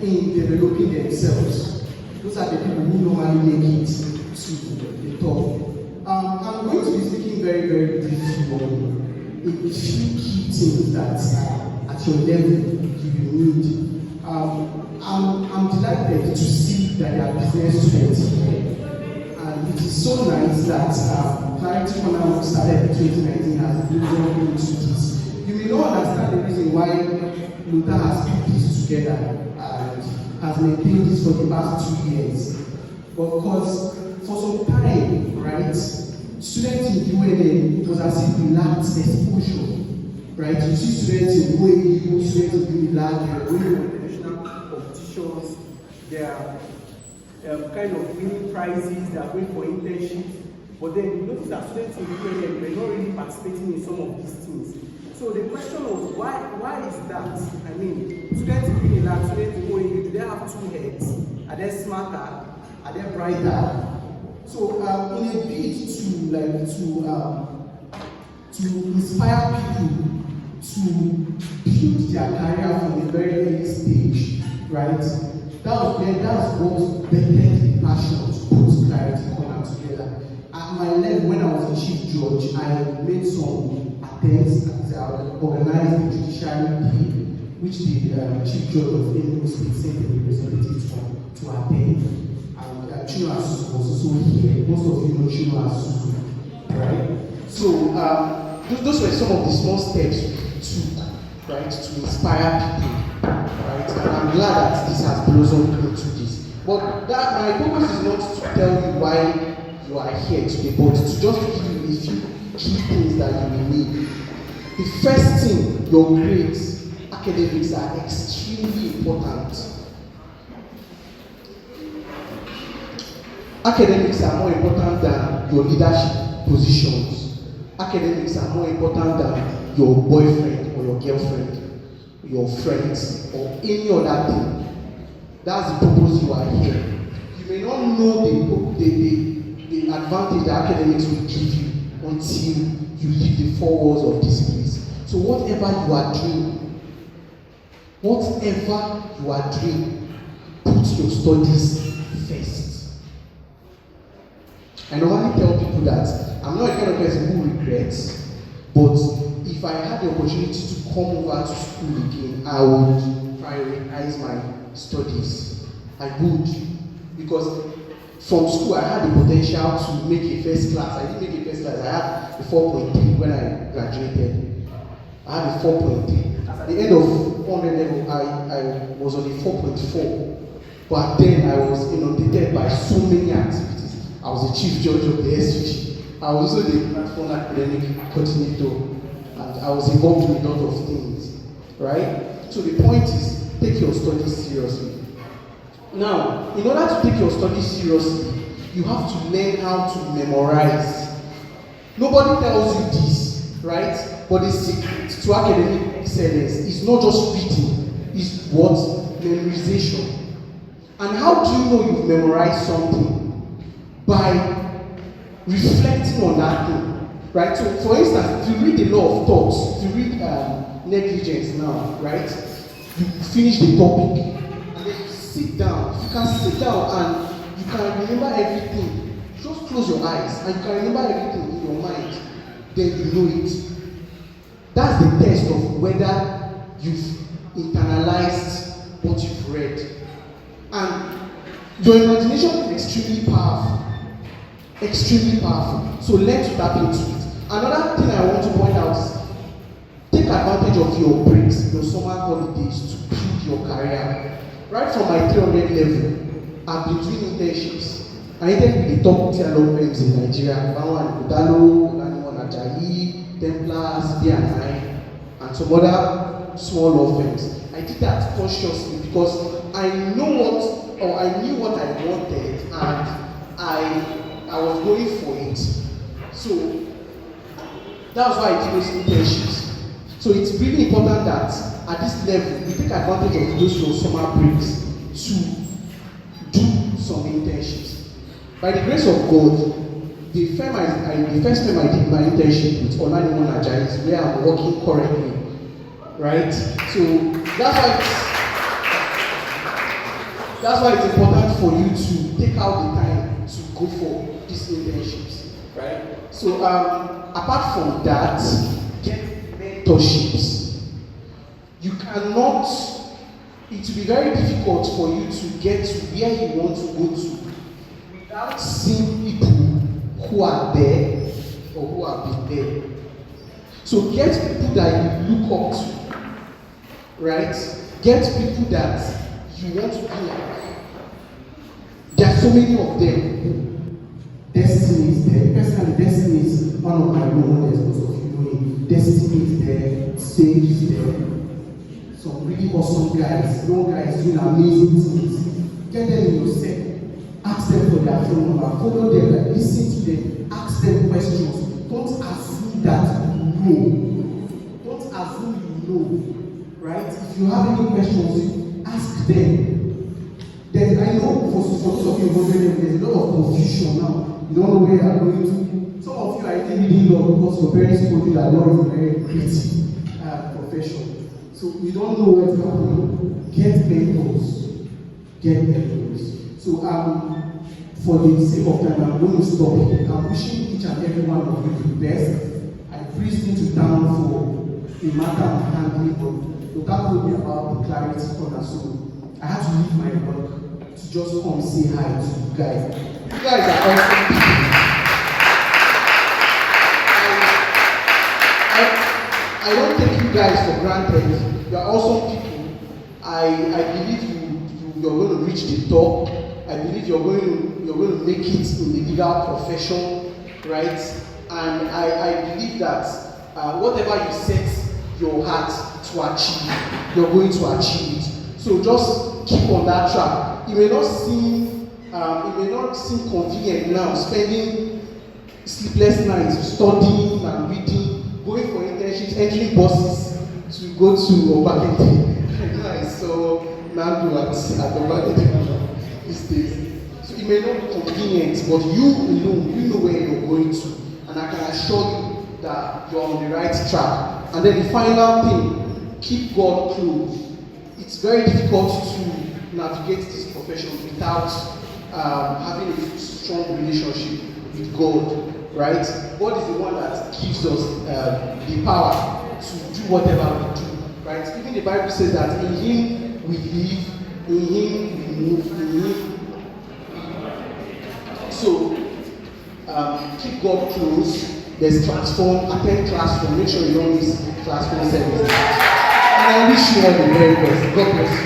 in developing themselves. Those are the people who normally make it to the top. I'm going to be speaking very, very briefly on a few key things that at your level you need. I'm delighted to see that there are business students here. And it is so nice that Clarity Corner started in 2019 has been into this. You may not understand the reason why Luther has put this together and has maintained this for the past 2 years. But because for some time, right, students in UNN, it was as if we lacked exposure. Right? You see students in UAE, students in UNILAG, they're going on international competitions, they are kind of winning prizes, they are going for internships. But then you notice that students in UNN were not really participating in some of these things. So the question was, why is that? I mean, students in UNILAG, students in UAE, do they have two heads? Are they smarter? Are they brighter? So in a bid to inspire people to build their career from a very early stage, right? That was what began the passion to put Clarity Corner together. At my level, when I was a chief judge, I made some attempts to organize the judiciary day, which the chief judge of Enugu State sent a representative to attend. And Chino Asusu was also here. Most of you know Chino Asusu, right? So those were some of the small steps we took, right, to inspire people, right? And I'm glad that this has blossomed into this. But that my purpose is not to tell you why you are here today, but to just give you a few key things that you will need. The first thing, your grades, academics are extremely important. Academics are more important than your leadership positions. Academics are more important than your boyfriend or your girlfriend, your friends, or any other thing. That's the purpose you are here. You may not know the advantage that academics will give you until you leave the four walls of this place. So whatever you are doing, put your studies first. I normally tell people that I'm not a kind of person who regrets, but if I had the opportunity to come over to school again, I would prioritize my studies. I would, because from school I had the potential to make a first class. I didn't make a first class. I had a 4.3 when I graduated. I had a 4.3. At the end of 400 level, I was on a 4.4. But then I was inundated by so many activities. I was the chief judge of the SUG. I was also the CLASFON Academic Cordinator, and I was involved in a lot of things, right? So the point is, take your studies seriously. Now, in order to take your studies seriously, you have to learn how to memorize. Nobody tells you this, right? But the secret to academic excellence is not just reading, it's what? Memorization. And how do you know you've memorized something? By reflecting on that thing, right? So, for instance, if you read the law of thoughts, if you read negligence now, right? You finish the topic, and then you sit down. If you can sit down and you can remember everything, just close your eyes and you can remember everything in your mind, then you know it. That's the test of whether you've internalized what you've read. And your imagination is extremely powerful. Extremely powerful. So learn to tap into it. Another thing I want to point out is take advantage of your breaks, your summer holidays to build your career. Right from my 300 level, I've been doing internships. I interned with the top tier law firms in Nigeria, Olaniwun Ajayi, Templars, B&I, and some other small law firms. I did that consciously because I knew what I wanted, and I was going for it. So that's why I did those internships. So it's really important that at this level, we take advantage of those your summer breaks to do some internships. By the grace of God, the first firm I did my internship with, Olaniwun Ajayi, is where I'm working currently, right? So that's why That's why it's important for you to take out the time to go for these internships, right? So apart from that, get mentorships. You cannot, it will be very difficult for you to get to where you want to go to without seeing people who are there or who have been there. So get people that you look up to, right? Get people that you want to be like. There are so many of them. Destiny is there. Personally, Destiny is one of my role models, most of you know him. Destiny is there, Sage is there. Some really awesome guys, young guys doing amazing things. Get them in your set. Ask them for their phone number. Follow them, listen to them, ask them questions. Don't assume that you know. Don't assume you know. Right? If you have any questions, ask them. Then I know for those of you wondering, there's a lot of confusion now. You don't know where you are going to. Some of you are even reading law because your parents told you that law is a very pretty profession. So you don't know what's happening. Get mentors. Get mentors. So for the sake of time, I'm going to stop here. I'm wishing each and every one of you the best. I breezed into town for a matter of handling, but Luka told me about the clarity corner, so I had to leave my work to just come say hi to you guys. You guys are awesome people. I don't take you guys for granted. You are awesome people. I believe you're going to reach the top. I believe you're going to make it in the legal profession, right? And I believe that whatever you set your heart to achieve, you're going to achieve it. So just keep on that track. It may not seem convenient now, spending sleepless nights studying and reading, going for internships, entering buses to go to Obakente. Nice. So now do at the Obakente these days. So it may not be convenient, but you know where you're going to, and I can assure you that you're on the right track. And then the final thing, keep God close. It's very difficult to navigate this profession without having a strong relationship with God, right? God is the one that gives us the power to do whatever we do, right? Even the Bible says that in Him we live, in Him we move, in Him. So keep God close. There's CLASFON, attend CLASFON. Make sure you don't miss CLASFON service. And I wish you all the very best. God bless you.